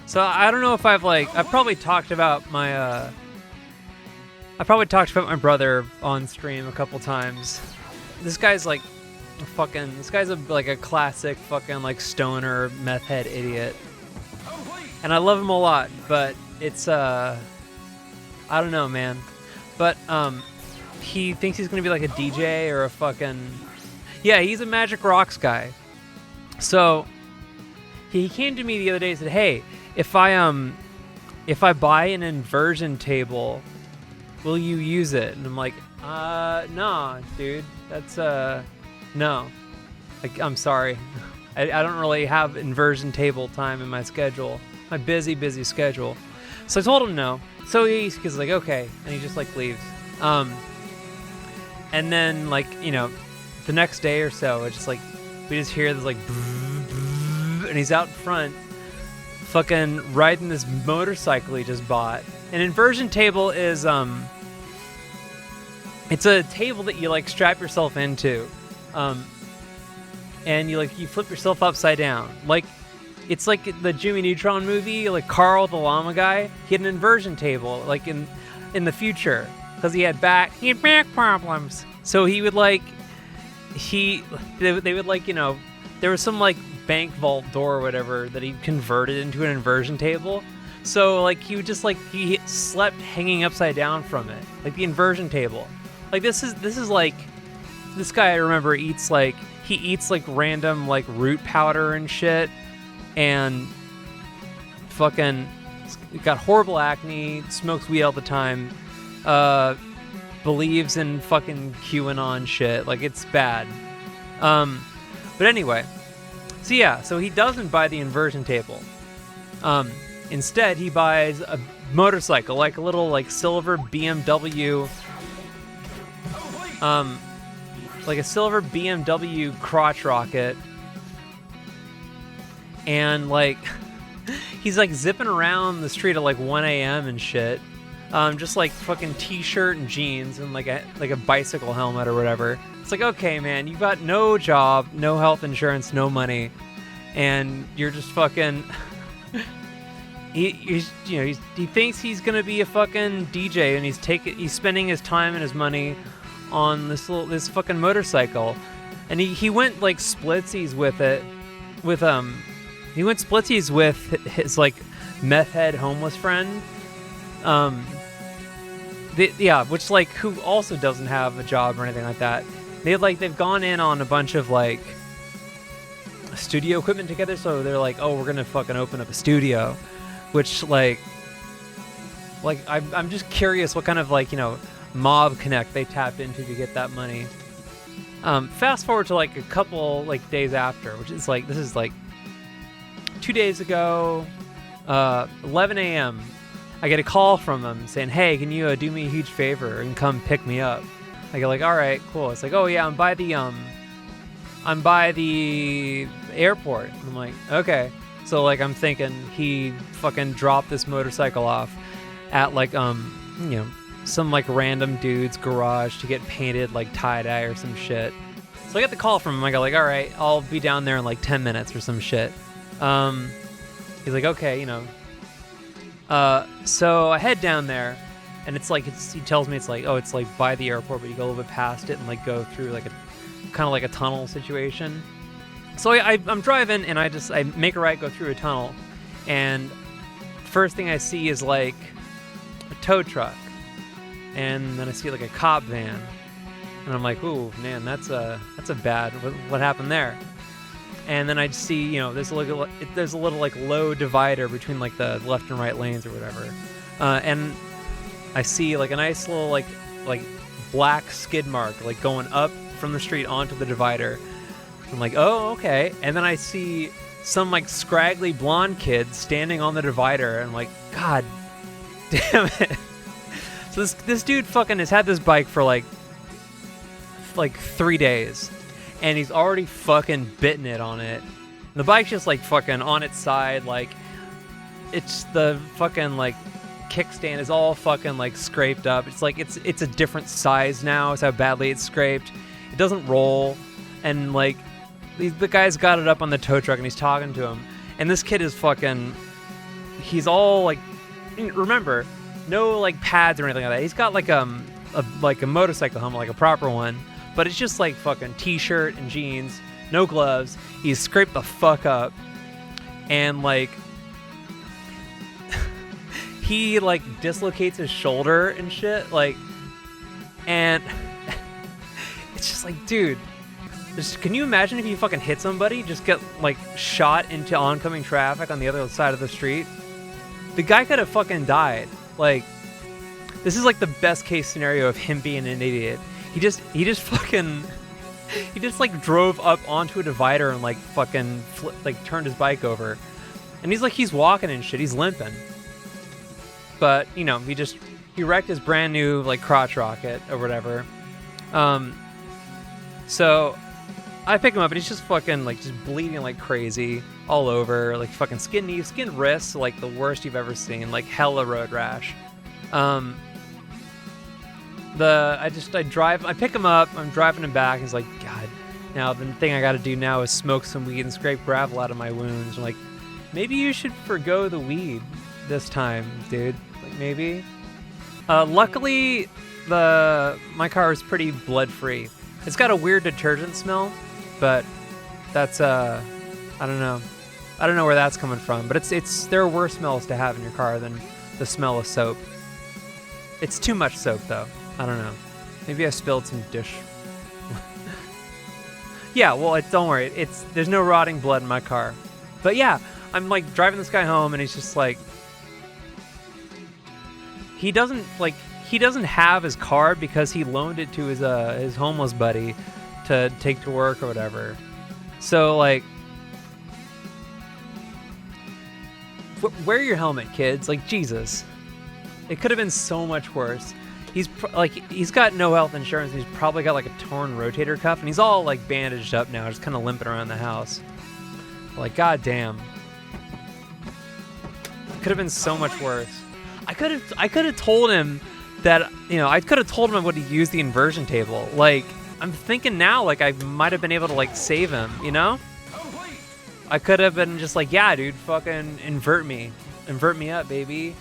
So I don't know if I've probably talked about my brother on stream a couple times. This guy's like a classic fucking like stoner meth head idiot. And I love him a lot, but it's I don't know, man. But he thinks he's gonna be like a DJ or a fucking, yeah, he's a Magic Rocks guy. So he came to me the other day and said, "Hey, if I buy an inversion table, will you use it?" And I'm like, nah, dude, that's no. Like, I'm sorry, I don't really have inversion table time in my schedule, my busy schedule. So I told him no. So he's like, okay, and he just like leaves. And then like, you know, the next day or so, it's just like we just hear this like, and he's out front, fucking riding this motorcycle he just bought. An inversion table is it's a table that you like strap yourself into, and you flip yourself upside down. Like, it's like the Jimmy Neutron movie, like Carl the llama guy. He had an inversion table, like in the future, because he had back problems. So he would they would like, you know, there was some like bank vault door or whatever that he converted into an inversion table. So like he would just like, he slept hanging upside down from it, like the inversion table. Like this is like, this guy I remember he eats like random like root powder and shit, and fucking got horrible acne, smokes weed all the time, believes in fucking QAnon shit. Like, it's bad. But anyway, so yeah, so he doesn't buy the inversion table. Instead, he buys a motorcycle, like a little like silver BMW, like a silver BMW crotch rocket, and like he's like zipping around the street at like 1 a.m. and shit, just like fucking t-shirt and jeans and like a bicycle helmet or whatever. It's like, okay, man, you got no job, no health insurance, no money, and you're just fucking. He thinks he's gonna be a fucking DJ, and he's spending his time and his money on this fucking motorcycle, and he went like splitsies with it, he went splitsies with his like meth head homeless friend, which like, who also doesn't have a job or anything like that. They've gone in on a bunch of like studio equipment together, so they're like, oh, we're gonna fucking open up a studio, which like I'm just curious what kind of like, you know, mob connect they tapped into to get that money. Fast forward to like a couple like days after, which is like, this is like 2 days ago, 11 a.m. I get a call from him saying, hey, can you do me a huge favor and come pick me up? I go like, all right, cool. It's like, oh yeah, I'm by the airport. I'm like, okay. So like, I'm thinking he fucking dropped this motorcycle off at like, you know, some like random dude's garage to get painted like tie-dye or some shit. So I get the call from him. I go like, all right, I'll be down there in like 10 minutes or some shit. He's like, okay, you know. So I head down there, and it's like, he tells me it's like, oh, it's like by the airport, but you go a little bit past it and like go through like a kind of like a tunnel situation. So I'm driving, and I make a right, go through a tunnel, and first thing I see is like a tow truck, and then I see like a cop van, and I'm like, ooh, man, that's a bad, what happened there? And then I see, you know, there's a little like low divider between like the left and right lanes or whatever, and I see like a nice little like black skid mark like going up from the street onto the divider. I'm like, oh, okay. And then I see some like scraggly blonde kid standing on the divider, and I'm like, god damn it. So this dude fucking has had this bike for like 3 days, and he's already fucking bitten it on it. The bike's just like fucking on its side, like it's the fucking like kickstand is all fucking like scraped up. It's like it's a different size now. It's how badly it's scraped. It doesn't roll, and like the guy's got it up on the tow truck and he's talking to him, and this kid is fucking. He's all like, remember, no like pads or anything like that. He's got like a motorcycle helmet, like a proper one, but it's just like fucking t-shirt and jeans, no gloves. He's scraped the fuck up, and like he like dislocates his shoulder and shit, like, and it's just like, dude, can you imagine if you fucking hit somebody, just get like shot into oncoming traffic on the other side of the street? The guy could have fucking died. Like, this is like the best case scenario of him being an idiot. He just fucking, he just like drove up onto a divider and like fucking turned his bike over, and he's walking and shit. He's limping, but you know, he wrecked his brand new like crotch rocket or whatever. So I pick him up and he's just fucking like just bleeding like crazy all over, like fucking skin knees, skin wrists, like the worst you've ever seen, like hella road rash. I pick him up, I'm driving him back. He's like, God, now the thing I got to do now is smoke some weed and scrape gravel out of my wounds. I'm like, maybe you should forgo the weed this time, dude. Like maybe. Luckily, my car is pretty blood free. It's got a weird detergent smell, but that's I don't know where that's coming from. But there are worse smells to have in your car than the smell of soap. It's too much soap though. I don't know. Maybe I spilled some dish. Yeah, well, don't worry. There's no rotting blood in my car. But yeah, I'm like driving this guy home, and he's just like, he doesn't have his car because he loaned it to his homeless buddy to take to work or whatever. So like, wear your helmet, kids. Like, Jesus, it could have been so much worse. He's got no health insurance. He's probably got like a torn rotator cuff, and he's all like bandaged up now, just kind of limping around the house. Like, goddamn, it could have been so much worse. I could have told him that, you know, I could have told him I would have used the inversion table. Like, I'm thinking now, like, I might have been able to like save him, you know? I could have been just like, yeah, dude, fucking invert me up, baby.